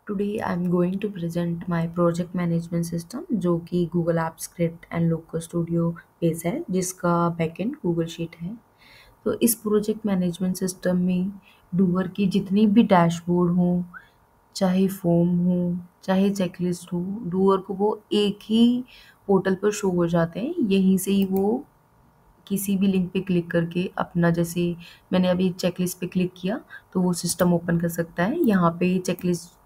Today I'm going to present my project management system जो कि Google Apps Script and Local Studio base है जिसका backend Google Sheet है। तो इस प्रोजेक्ट मैनेजमेंट सिस्टम में डूअर की जितनी भी डैशबोर्ड हो, चाहे फॉर्म हो, चाहे चेकलिस्ट हो, डूअर को वो एक ही पोर्टल पर शो हो जाते हैं। यहीं से ही वो किसी भी लिंक पे क्लिक करके अपना, जैसे मैंने अभी चेकलिस्ट पे क्लिक किया तो वो सिस्टम ओपन कर सकता है। यहाँ पे चेकलिस्ट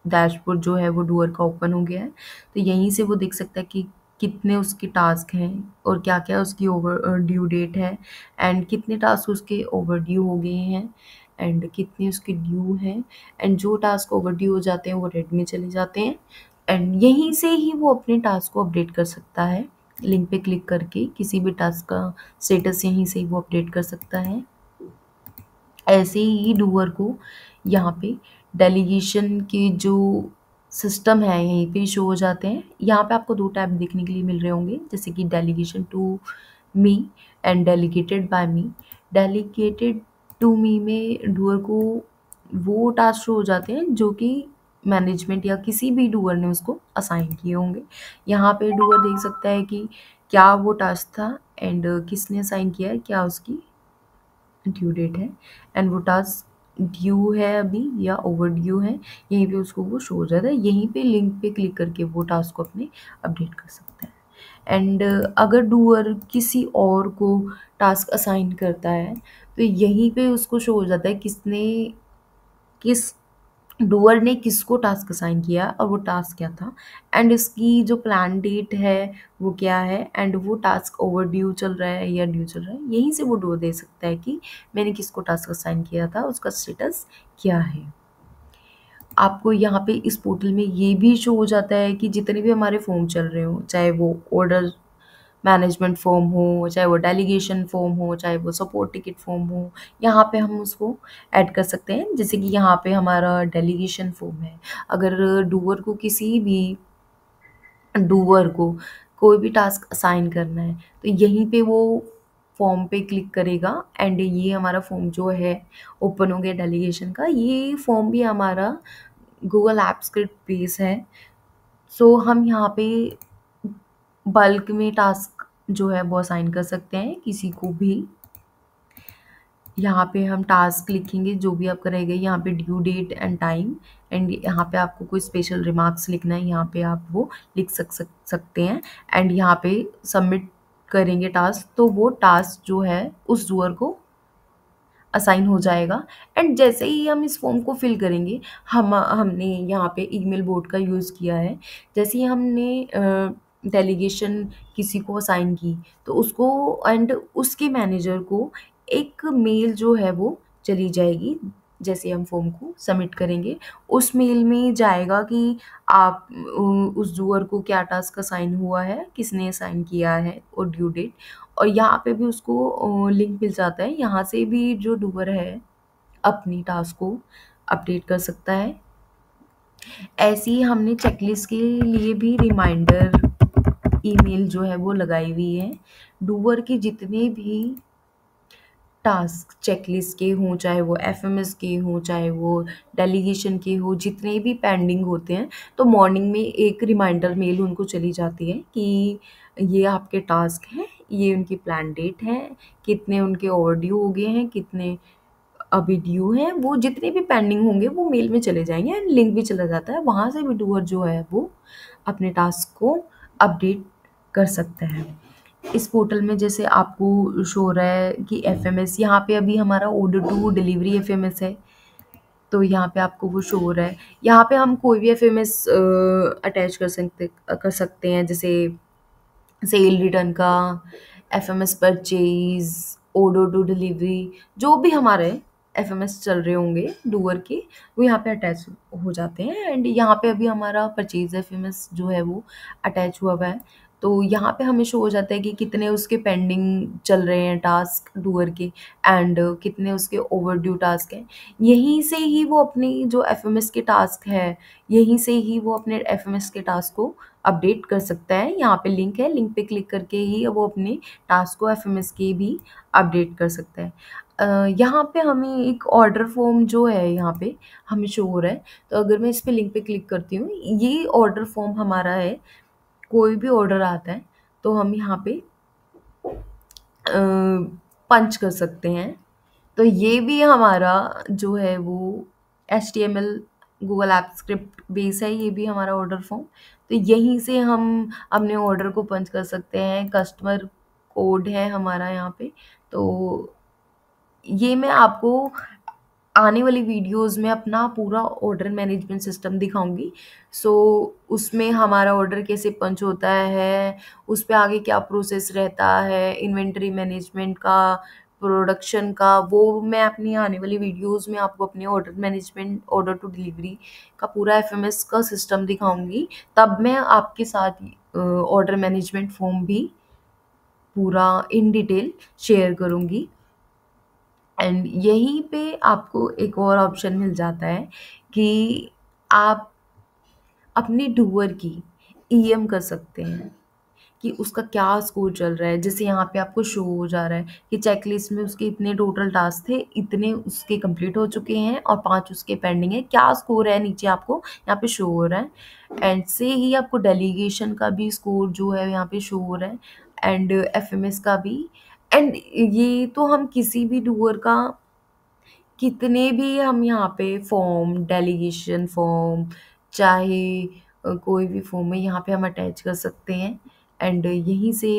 डैशबोर्ड जो है वो डूअर का ओपन हो गया है, तो यहीं से वो देख सकता है कि कितने उसके टास्क हैं और क्या क्या उसकी ओवर ड्यू डेट है, एंड कितने टास्क उसके ओवर ड्यू हो गए हैं एंड कितने उसके ड्यू हैं। एंड जो टास्क ओवर ड्यू हो जाते हैं वो रेड में चले जाते हैं, एंड यहीं से ही वो अपने टास्क को अपडेट कर सकता है। लिंक पे क्लिक करके किसी भी टास्क का स्टेटस यहीं से ही वो अपडेट कर सकता है। ऐसे ही डूअर को यहाँ पे डेलीगेशन के जो सिस्टम है यहीं पे शो हो जाते हैं। यहाँ पे आपको 2 टैब देखने के लिए मिल रहे होंगे, जैसे कि delegation to me and delegated by me. Delegated to me में डूअर को वो टास्क शो हो जाते हैं जो कि मैनेजमेंट या किसी भी डूअर ने उसको असाइन किए होंगे। यहाँ पे डूअर देख सकता है कि क्या वो टास्क था एंड किसने असाइन किया है, क्या उसकी ड्यू डेट है, एंड वो टास्क ड्यू है अभी या ओवर ड्यू है। यहीं पे उसको वो शो हो जाता है। यहीं पे लिंक पे क्लिक करके वो टास्क को अपने अपडेट कर सकता है। एंड अगर डूअर किसी और को टास्क असाइन करता है तो यहीं पे उसको शो हो जाता है किसने, किस डूअर ने किसको टास्क असाइन किया और वो टास्क क्या था, एंड इसकी जो प्लान डेट है वो क्या है, एंड वो टास्क ओवर ड्यू चल रहा है या ड्यू चल रहा है। यहीं से वो डूअर दे सकता है कि मैंने किसको टास्क असाइन किया था, उसका स्टेटस क्या है। आपको यहाँ पे इस पोर्टल में ये भी शो हो जाता है कि जितने भी हमारे फॉर्म चल रहे हो, चाहे वो ऑर्डर मैनेजमेंट फॉर्म हो, चाहे वो डेलीगेशन फॉर्म हो, चाहे वो सपोर्ट टिकट फॉर्म हो, यहाँ पे हम उसको ऐड कर सकते हैं। जैसे कि यहाँ पे हमारा डेलीगेशन फॉर्म है। अगर डूअर को कोई भी टास्क असाइन करना है तो यहीं पे वो फॉर्म पे क्लिक करेगा, एंड ये हमारा फॉर्म जो है ओपन हो गया डेलीगेशन का। ये फॉर्म भी हमारा गूगल ऐप स्क्रिप्ट बेस है। सो हम यहाँ पे बल्क में टास्क जो है वो असाइन कर सकते हैं किसी को भी। यहाँ पे हम टास्क लिखेंगे जो भी आपका रहेगा, यहाँ पे due date and time, and यहाँ पे आपको कोई स्पेशल रिमार्क्स लिखना है, यहाँ पे आप वो लिख सकते हैं। एंड यहाँ पे सबमिट करेंगे टास्क तो वो टास्क जो है उस डूअर को असाइन हो जाएगा। एंड जैसे ही हम इस फॉर्म को फिल करेंगे, हमने यहाँ पे ईमेल बोर्ड का यूज़ किया है। जैसे ही हमने डेलीगेशन किसी को असाइन की तो उसको एंड उसके मैनेजर को एक मेल जो है वो चली जाएगी। जैसे हम फॉर्म को सबमिट करेंगे उस मेल में जाएगा कि आप उस डूअर को क्या टास्क असाइन हुआ है, किसने असाइन किया है और ड्यू डेट। और यहाँ पे भी उसको लिंक मिल जाता है, यहाँ से भी जो डूअर है अपनी टास्क को अपडेट कर सकता है। ऐसे ही हमने चेकलिस्ट के लिए भी रिमाइंडर ईमेल जो है वो लगाई हुई है। डूअर के जितने भी टास्क चेकलिस्ट के हों, चाहे वो एफएमएस के हों, चाहे वो डेलीगेशन के हो, जितने भी पेंडिंग होते हैं तो मॉर्निंग में एक रिमाइंडर मेल उनको चली जाती है कि ये आपके टास्क हैं, ये उनकी प्लान डेट है, कितने उनके ओवर ड्यू हो गए हैं, कितने अभी ड्यू हैं। वो जितने भी पेंडिंग होंगे वो मेल में चले जाएंगे एंड लिंक भी चला जाता है, वहाँ से भी डूअर जो है वो अपने टास्क को अपडेट कर सकता है। इस पोर्टल में जैसे आपको शो हो रहा है कि एफएमएस, यहाँ पे अभी हमारा ऑर्डर टू डिलीवरी एफएमएस है, तो यहाँ पे आपको वो शो हो रहा है। यहाँ पे हम कोई भी एफएमएस अटैच कर सकते हैं, जैसे सेल रिटर्न का, FMS purchase, order to delivery, जो भी हमारे एफएमएस चल रहे होंगे डूअर के वो यहाँ पे अटैच हो जाते हैं। एंड यहाँ पे अभी हमारा परचेज एफएमएस जो है वो अटैच हुआ है, तो यहाँ पे हमें शो हो जाता है कि कितने उसके पेंडिंग चल रहे हैं टास्क डूअर के, एंड कितने उसके ओवर ड्यू टास्क हैं। यहीं से ही वो अपनी जो एफएमएस के टास्क है, यहीं से ही वो अपने एफएमएस के टास्क को अपडेट कर सकता है। यहाँ पे लिंक है, लिंक पे क्लिक करके ही वो अपने टास्क को एफएमएस के भी अपडेट कर सकता है। यहाँ पे हमें एक ऑर्डर फॉर्म जो है यहाँ पे हमें शो हो रहा है। तो अगर मैं इस पे लिंक पे क्लिक करती हूँ, ये ऑर्डर फॉर्म हमारा है। कोई भी ऑर्डर आता है तो हम यहाँ पे पंच कर सकते हैं। तो ये भी हमारा जो है वो HTML Google app script base है, ये भी हमारा ऑर्डर फॉर्म। तो यहीं से हम अपने ऑर्डर को पंच कर सकते हैं। कस्टमर कोड है हमारा यहाँ पे। तो ये मैं आपको आने वाली वीडियोस में अपना पूरा ऑर्डर मैनेजमेंट सिस्टम दिखाऊंगी। सो उसमें हमारा ऑर्डर कैसे पंच होता है, उस पे आगे क्या प्रोसेस रहता है, इन्वेंटरी मैनेजमेंट का, प्रोडक्शन का, वो मैं अपनी आने वाली वीडियोस में आपको अपने order management, order to delivery का पूरा FMS का सिस्टम दिखाऊंगी। तब मैं आपके साथ ऑर्डर मैनेजमेंट फॉर्म भी पूरा इन डिटेल शेयर करूंगी। एंड यहीं पे आपको एक और ऑप्शन मिल जाता है कि आप अपने डूअर की EM कर सकते हैं कि उसका क्या स्कोर चल रहा है। जैसे यहाँ पे आपको शो हो जा रहा है कि चेकलिस्ट में उसके इतने टोटल टास्क थे, इतने उसके कंप्लीट हो चुके हैं और 5 उसके पेंडिंग है, क्या स्कोर है नीचे आपको यहाँ पे शो हो रहा है। एंड से ही आपको डेलीगेशन का भी स्कोर जो है यहाँ पे शो हो रहा है, एंड FMS का भी। एंड ये तो हम किसी भी डूअर का कितने भी हम यहाँ पे फॉर्म, डेलीगेशन फॉर्म, चाहे कोई भी फॉर्म है यहाँ पे हम अटैच कर सकते हैं। एंड यहीं से